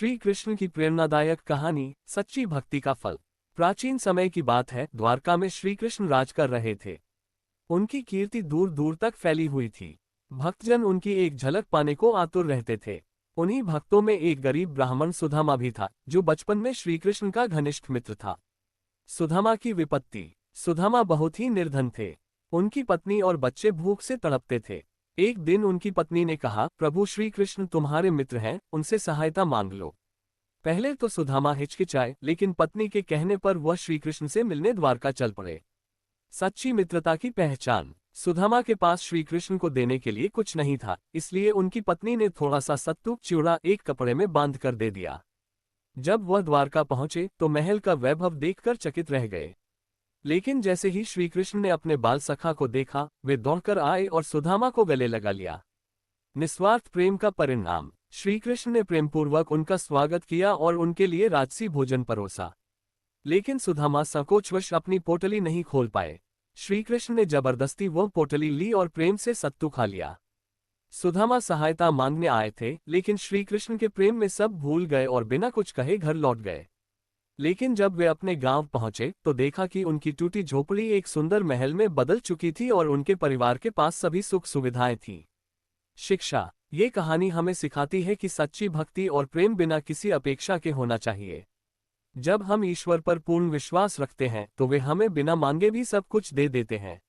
श्री कृष्ण की प्रेरणादायक कहानी, सच्ची भक्ति का फल। प्राचीन समय की बात है, द्वारका में श्री कृष्ण राज कर रहे थे। उनकी कीर्ति दूर दूर तक फैली हुई थी। भक्तजन उनकी एक झलक पाने को आतुर रहते थे। उन्हीं भक्तों में एक गरीब ब्राह्मण सुदामा भी था, जो बचपन में श्री कृष्ण का घनिष्ठ मित्र था। सुदामा की विपत्ति। सुदामा बहुत ही निर्धन थे। उनकी पत्नी और बच्चे भूख से तड़पते थे। एक दिन उनकी पत्नी ने कहा, प्रभु श्री कृष्ण तुम्हारे मित्र हैं, उनसे सहायता मांग लो। पहले तो सुदामा हिचकिचाए, लेकिन पत्नी के कहने पर वह श्री कृष्ण से मिलने द्वारका चल पड़े। सच्ची मित्रता की पहचान। सुदामा के पास श्री कृष्ण को देने के लिए कुछ नहीं था, इसलिए उनकी पत्नी ने थोड़ा सा सत्तू चिवड़ा एक कपड़े में बांध कर दे दिया। जब वह द्वारका पहुंचे तो महल का वैभव देखकर चकित रह गए। लेकिन जैसे ही श्री कृष्ण ने अपने बाल सखा को देखा, वे दौड़कर आए और सुदामा को गले लगा लिया। निस्वार्थ प्रेम का परिणाम। श्री कृष्ण ने प्रेमपूर्वक उनका स्वागत किया और उनके लिए राजसी भोजन परोसा। लेकिन सुदामा संकोचवश अपनी पोटली नहीं खोल पाए। श्री कृष्ण ने जबरदस्ती वह पोटली ली और प्रेम से सत्तू खा लिया। सुदामा सहायता मांगने आए थे, लेकिन श्री कृष्ण के प्रेम में सब भूल गए और बिना कुछ कहे घर लौट गए। लेकिन जब वे अपने गांव पहुंचे तो देखा कि उनकी टूटी झोपड़ी एक सुंदर महल में बदल चुकी थी और उनके परिवार के पास सभी सुख सुविधाएं थीं। शिक्षा। ये कहानी हमें सिखाती है कि सच्ची भक्ति और प्रेम बिना किसी अपेक्षा के होना चाहिए। जब हम ईश्वर पर पूर्ण विश्वास रखते हैं तो वे हमें बिना मांगे भी सब कुछ दे देते हैं।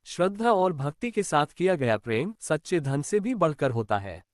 श्रद्धा और भक्ति के साथ किया गया प्रेम सच्चे धन से भी बढ़कर होता है।